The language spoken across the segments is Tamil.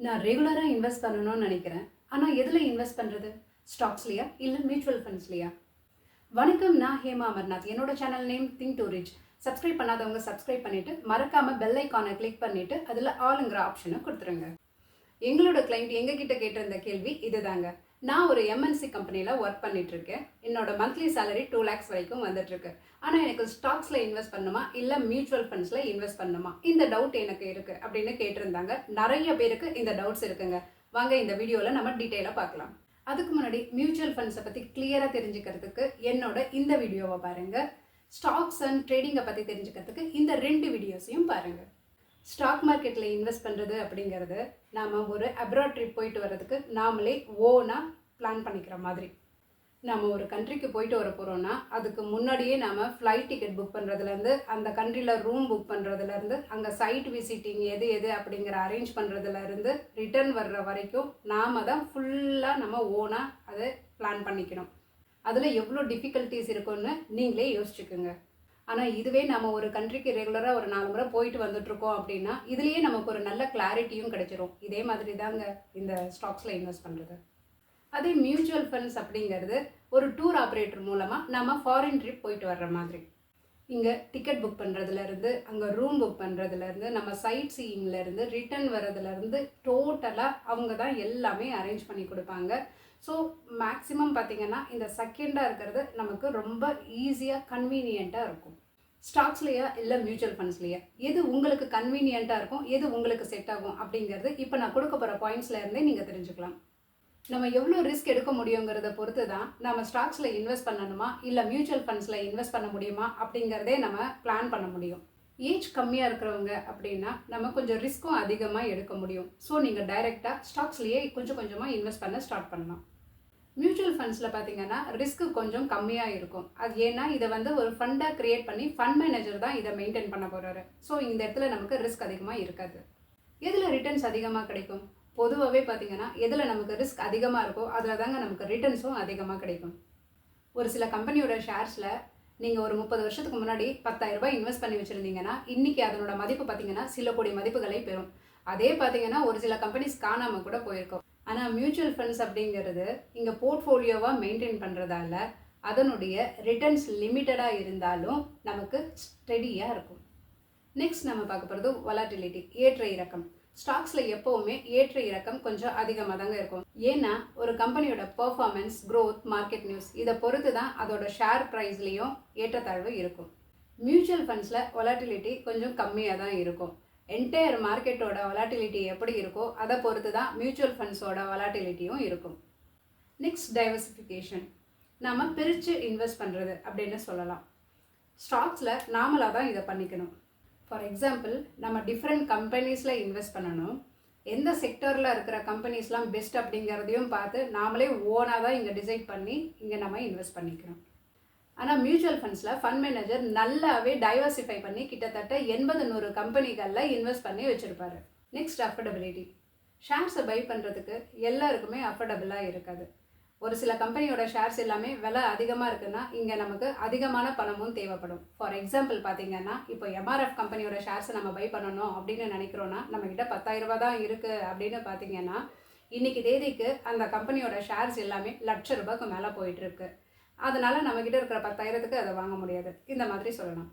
நான் ரெகுலரா இன்வெஸ்ட் பண்ணணும்னு நினைக்கிறேன். ஆனா எதுல இன்வெஸ்ட் பண்றது? ஸ்டாக்ஸ்லயா? இல்ல மியூச்சுவல் ஃபண்ட்ஸ்லயா? வணக்கம், நான் ஹேமா அமர்நாத். என்னோட channel name think to rich. Subscribe பண்ணாதவங்க சப்ஸ்கிரைப் பண்ணிட்டு மறக்காம பெல் ஐகானை கிளிக் பண்ணிட்டு அதுல ஆல்ங்கிற ஆப்ஷனை கொடுத்துருங்க. எங்களோட கிளைண்ட் எங்ககிட்ட கேட்டிருந்த கேள்வி இதுதாங்க. நான் ஒரு எம்என்சி கம்பெனியில் ஒர்க் பண்ணிட்டு இருக்கேன். என்னோட மந்த்லி சேலரி 2 lakhs வரைக்கும் வந்துட்டு இருக்கு. ஆனால் எனக்கு ஸ்டாக்ஸில் இன்வெஸ்ட் பண்ணணுமா இல்லை மியூச்சுவல் ஃபண்ட்ஸில் இன்வெஸ்ட் பண்ணணுமா, இந்த டவுட் எனக்கு இருக்கு அப்படின்னு கேட்டிருந்தாங்க. நிறைய பேருக்கு இந்த டவுட்ஸ் இருக்குங்க. வாங்க இந்த வீடியோவில் நம்ம டீட்டெயிலாக பார்க்கலாம். அதுக்கு முன்னாடி மியூச்சுவல் ஃபண்ட்ஸை பற்றி கிளியராக தெரிஞ்சுக்கிறதுக்கு என்னோட இந்த வீடியோவை பாருங்க. ஸ்டாக்ஸ் அண்ட் ட்ரேடிங்கை பற்றி தெரிஞ்சுக்கிறதுக்கு இந்த 2 வீடியோஸையும் பாருங்க. ஸ்டாக் மார்க்கெட்டில் இன்வெஸ்ட் பண்ணுறது அப்படிங்கிறது நாம் ஒரு அப்ராட் ட்ரிப் போயிட்டு வர்றதுக்கு நாமளே ஓனாக பிளான் பண்ணிக்கிற மாதிரி. நம்ம ஒரு கண்ட்ரிக்கு போயிட்டு வர போகிறோன்னா அதுக்கு முன்னாடியே நாம் ஃப்ளைட் டிக்கெட் புக் பண்ணுறதுலேருந்து, அந்த கண்ட்ரியில் ரூம் புக் பண்ணுறதுலேருந்து, அங்கே சைட் விசிட்டிங் எது எது அப்படிங்கிற அரேஞ்ச் பண்ணுறதுலேருந்து ரிட்டர்ன் வர்ற வரைக்கும் நாம் தான் ஃபுல்லாக நம்ம ஓனாக அதை பிளான் பண்ணிக்கணும். அதில் எவ்வளோ டிஃபிகல்ட்டிஸ் இருக்குன்னு நீங்களே யோசிச்சுக்குங்க. ஆனால் இதுவே நம்ம ஒரு கண்ட்ரிக்கு ரெகுலராக ஒரு 4 முறை போயிட்டு வந்துட்ருக்கோம் அப்படின்னா இதுலேயே நமக்கு ஒரு நல்ல கிளாரிட்டியும் கிடைச்சிரும். இதே மாதிரி தாங்க இந்த ஸ்டாக்ஸில் இன்வெஸ்ட் பண்ணுறது. அதே மியூச்சுவல் ஃபண்ட்ஸ் அப்படிங்கிறது ஒரு டூர் ஆப்ரேட்டர் மூலமாக நம்ம ஃபாரின் ட்ரிப் போயிட்டு வர்ற மாதிரி. இங்கே டிக்கெட் புக் பண்ணுறதுலேருந்து, அங்கே ரூம் புக் பண்ணுறதுலேருந்து, நம்ம சைட் சீயிங்லேருந்து, ரிட்டர்ன் வர்றதுலேருந்து டோட்டலாக அவங்க தான் எல்லாமே அரேஞ்ச் பண்ணி கொடுப்பாங்க. ஸோ மேக்ஸிமம் பார்த்திங்கன்னா இந்த செகண்டாக இருக்கிறது நமக்கு ரொம்ப ஈஸியாக கன்வீனியண்ட்டாக இருக்கும். ஸ்டாக்ஸ்லையா இல்லை மியூச்சுவல் ஃபண்ட்ஸ்லையா எது உங்களுக்கு கன்வீனியண்ட்டாக இருக்கும், எது உங்களுக்கு செட் ஆகும் அப்படிங்கிறது இப்போ நான் கொடுக்க போகிற பாயிண்ட்ஸ்லேருந்தே நீங்கள் தெரிஞ்சுக்கலாம். நம்ம எவ்வளோ ரிஸ்க் எடுக்க முடியுங்கிறத பொறுத்து தான் நம்ம ஸ்டாக்ஸில் இன்வெஸ்ட் பண்ணணுமா இல்லை மியூச்சுவல் ஃபண்ட்ஸில் இன்வெஸ்ட் பண்ண முடியுமா அப்படிங்கிறதே நம்ம பிளான் பண்ண முடியும். ஏஜ் கம்மியாக இருக்கிறவங்க அப்படின்னா நம்ம கொஞ்சம் ரிஸ்க்கும் அதிகமாக எடுக்க முடியும். ஸோ நீங்கள் டைரெக்டாக ஸ்டாக்ஸ்லேயே கொஞ்சம் கொஞ்சமாக இன்வெஸ்ட் பண்ண ஸ்டார்ட் பண்ணலாம். மியூச்சுவல் ஃபண்ட்ஸில் பார்த்தீங்கன்னா ரிஸ்க்கு கொஞ்சம் கம்மியாக இருக்கும். அது ஏன்னா இதை ஒரு ஃபண்டாக க்ரியேட் பண்ணி ஃபண்ட் மேனேஜர் தான் இதை மெயின்டைன் பண்ண போகிறாரு. ஸோ இந்த இடத்துல நமக்கு ரிஸ்க் அதிகமாக இருக்காது. எதில் ரிட்டர்ன்ஸ் அதிகமாக கிடைக்கும்? பொதுவாகவே பார்த்தீங்கன்னா எதில் நமக்கு ரிஸ்க் அதிகமாக இருக்கோ அதில் தாங்க நமக்கு ரிட்டர்ன்ஸும் அதிகமாக கிடைக்கும். ஒரு சில கம்பெனியோட ஷேர்ஸில் நீங்கள் ஒரு 30 வருஷத்துக்கு முன்னாடி 10,000 ரூபாய் இன்வெஸ்ட் பண்ணி வச்சுருந்தீங்கன்னா இன்றைக்கி அதனோட மதிப்பு பார்த்தீங்கன்னா சில கோடி மதிப்புகளை பெறும். அதே பார்த்தீங்கன்னா ஒரு சில கம்பெனிஸ் காணாமல் கூட போயிருக்கோம். ஆனால் மியூச்சுவல் ஃபண்ட்ஸ் அப்படிங்கிறது இங்கே போர்ட்ஃபோலியோவாக மெயின்டைன் பண்ணுறதால அதனுடைய ரிட்டர்ன்ஸ் லிமிட்டடாக இருந்தாலும் நமக்கு ஸ்டெடியாக இருக்கும். நெக்ஸ்ட் நம்ம பார்க்க போகிறது வொலாட்டிலிட்டி, ஏற்ற இறக்கம். ஸ்டாக்ஸில் எப்போவுமே ஏற்ற இறக்கம் கொஞ்சம் அதிகமாக தாங்க இருக்கும். ஏன்னா ஒரு கம்பெனியோட பெர்ஃபார்மன்ஸ், க்ரோத், மார்க்கெட் நியூஸ் இதை பொறுத்து தான் அதோட ஷேர் ப்ரைஸ்லேயும் ஏற்றத்தாழ்வு இருக்கும். மியூச்சுவல் ஃபண்ட்ஸில் வொலாட்டிலிட்டி கொஞ்சம் கம்மியாக தான் இருக்கும். என்டையர் மார்க்கெட்டோட வொலாட்டிலிட்டி எப்படி இருக்கோ அதை பொறுத்து தான் மியூச்சுவல் ஃபண்ட்ஸோட வொலாட்டிலிட்டியும் இருக்கும். நெக்ஸ்ட் டைவர்சிஃபிகேஷன், நாம் பிரித்து இன்வெஸ்ட் பண்ணுறது அப்படின்னு சொல்லலாம். ஸ்டாக்ஸில் நாமளாக தான் இதை பண்ணிக்கணும். ஃபார் எக்ஸாம்பிள், நம்ம டிஃப்ரெண்ட் கம்பெனிஸில் இன்வெஸ்ட் பண்ணணும். எந்த செக்டரில் இருக்கிற கம்பெனிஸ்லாம் பெஸ்ட் அப்படிங்கிறதையும் பார்த்து நாமளே ஓனாக தான் இங்கே டிசைட் பண்ணி இங்கே நம்ம இன்வெஸ்ட் பண்ணிக்கணும். ஆனால் மியூச்சுவல் ஃபண்ட்ஸில் ஃபண்ட் மேனேஜர் நல்லாவே டைவர்சிஃபை பண்ணி கிட்டத்தட்ட 80-100 கம்பெனிகளில் இன்வெஸ்ட் பண்ணி வச்சுருப்பாரு. Next affordability. ஷேர்ஸை பை பண்ணுறதுக்கு எல்லாருக்குமே அஃபோர்டபுளாக இருக்காது. ஒரு சில கம்பெனியோட ஷேர்ஸ் எல்லாமே விலை அதிகமாக இருக்குன்னா இங்கே நமக்கு அதிகமான பணமும் தேவைப்படும். ஃபார் எக்ஸாம்பிள் பார்த்தீங்கன்னா இப்போ எம்ஆர்எஃப் கம்பெனியோட ஷேர்ஸை நம்ம பை பண்ணணும் அப்படின்னு நினைக்கிறோன்னா நம்மக்கிட்ட 10,000 ரூபா தான் இருக்குது அப்படின்னு பார்த்தீங்கன்னா இன்றைக்கி தேதிக்கு அந்த கம்பெனியோட ஷேர்ஸ் எல்லாமே ₹1,00,000 மேலே போயிட்டுருக்கு. அதனால் நம்மக்கிட்ட இருக்கிற 10,000க்கு அதை வாங்க முடியாது, இந்த மாதிரி சொல்லலாம்.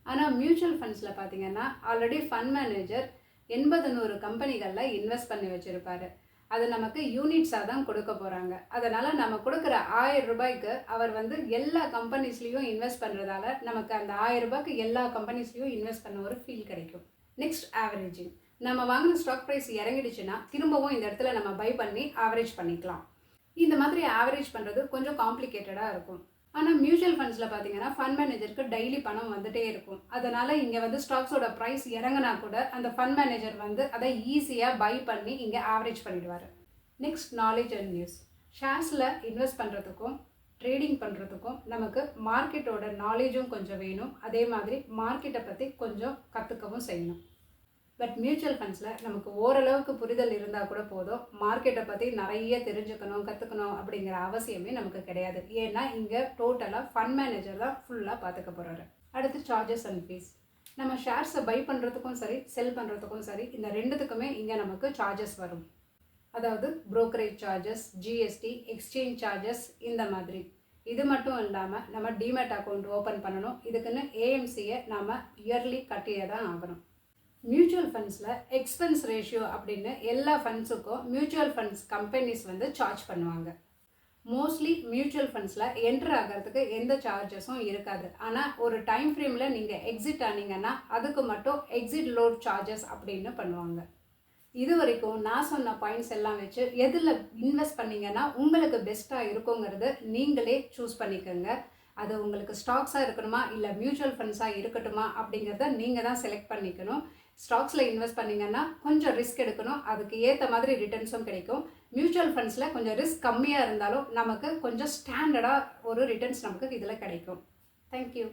ஆனால் மியூச்சுவல் ஃபண்ட்ஸில் பார்த்தீங்கன்னா ஆல்ரெடி ஃபண்ட் மேனேஜர் 80-100 கம்பெனிகளில் இன்வெஸ்ட் பண்ணி வச்சுருப்பாரு. அது நமக்கு யூனிட்ஸாக தான் கொடுக்க போகிறாங்க. அதனால் நம்ம கொடுக்குற 1000 ரூபாய்க்கு அவர் எல்லா கம்பெனிஸ்லேயும் இன்வெஸ்ட் பண்ணுறதால நமக்கு அந்த 1000 ரூபாய்க்கு எல்லா கம்பெனிஸ்லேயும் இன்வெஸ்ட் பண்ண ஒரு ஃபீல் கிடைக்கும். Next averaging. நம்ம வாங்கின ஸ்டாக் ப்ரைஸ் இறங்கிடுச்சுன்னா திரும்பவும் இந்த இடத்துல நம்ம பை பண்ணி ஆவரேஜ் பண்ணிக்கலாம். இந்த மாதிரி ஆவரேஜ் பண்ணுறது கொஞ்சம் காம்ப்ளிகேட்டடாக இருக்கும். ஆனால் மியூச்சுவல் ஃபண்ட்ஸில் பார்த்தீங்கன்னா ஃபண்ட் மேனேஜருக்கு டெய்லி பணம் வந்துகிட்டே இருக்கும். அதனால் இங்கே ஸ்டாக்ஸோட ப்ரைஸ் இறங்கினா கூட அந்த ஃபண்ட் மேனேஜர் அதை ஈஸியாக பை பண்ணி இங்கே ஆவரேஜ் பண்ணிவிடுவார். Next knowledge and news. ஷேர்ஸில் இன்வெஸ்ட் பண்ணுறதுக்கும் ட்ரேடிங் பண்ணுறதுக்கும் நமக்கு மார்க்கெட்டோட நாலேஜும் கொஞ்சம் வேணும். அதே மாதிரி மார்க்கெட்டை பற்றி கொஞ்சம் கற்றுக்கவும் செய்யணும். பட் மியூச்சுவல் ஃபண்ட்ஸில் நமக்கு ஓரளவுக்கு புரிதல் இருந்தால் கூட போதும். மார்க்கெட்டை பற்றி நிறைய தெரிஞ்சுக்கணும், கற்றுக்கணும் அப்படிங்கிற அவசியமே நமக்கு கிடையாது. ஏன்னா இங்கே டோட்டலாக ஃபண்ட் மேனேஜர் தான் ஃபுல்லாக பார்த்துக்க போகிறாரு. அடுத்து சார்ஜஸ் அண்ட் ஃபீஸ். நம்ம ஷேர்ஸை பை பண்ணுறதுக்கும் சரி செல் பண்ணுறதுக்கும் சரி இந்த ரெண்டுத்துக்குமே இங்கே நமக்கு சார்ஜஸ் வரும். அதாவது brokerage charges, GST, exchange charges இந்த மாதிரி. இது மட்டும் இல்லாமல் நம்ம டிமேட் அக்கௌண்ட் ஓப்பன் பண்ணணும். இதுக்குன்னு ஏஎம்சியை நாம் இயர்லி கட்டியே தான் ஆகணும். மியூச்சுவல் ஃபண்ட்ஸில் எக்ஸ்பென்ஸ் ரேஷியோ அப்படின்னு எல்லா ஃபண்ட்ஸுக்கும் மியூச்சுவல் ஃபண்ட்ஸ் கம்பெனிஸ் வந்து சார்ஜ் பண்ணுவாங்க. மோஸ்ட்லி மியூச்சுவல் ஃபண்ட்ஸில் என்ட்ரு ஆகிறதுக்கு எந்த சார்ஜஸும் இருக்காது. ஆனால் ஒரு டைம் ஃப்ரேமில் நீங்கள் எக்ஸிட் ஆனீங்கன்னா அதுக்கு மட்டும் எக்ஸிட் லோட் சார்ஜஸ் அப்படின்னு பண்ணுவாங்க. இது வரைக்கும் நான் சொன்ன பாயிண்ட்ஸ் எல்லாம் வச்சு எதில் இன்வெஸ்ட் பண்ணிங்கன்னா உங்களுக்கு பெஸ்ட்டாக இருக்குங்கிறது நீங்களே சூஸ் பண்ணிக்கோங்க. அது உங்களுக்கு ஸ்டாக்ஸாக இருக்கணுமா இல்லை மியூச்சுவல் ஃபண்ட்ஸாக இருக்கட்டுமா அப்படிங்கிறத நீங்கள் தான் செலக்ட் பண்ணிக்கணும். ஸ்டாக்ஸில் இன்வெஸ்ட் பண்ணிங்கன்னா கொஞ்சம் ரிஸ்க் எடுக்கணும், அதுக்கு ஏற்ற மாதிரி ரிட்டர்ன்ஸும் கிடைக்கும். மியூச்சுவல் ஃபண்ட்ஸில் கொஞ்சம் ரிஸ்க் கம்மியாக இருந்தாலும் நமக்கு கொஞ்சம் ஸ்டாண்டர்டாக ஒரு ரிட்டர்ன்ஸ் நமக்கு இதில் கிடைக்கும். தேங்க்யூ.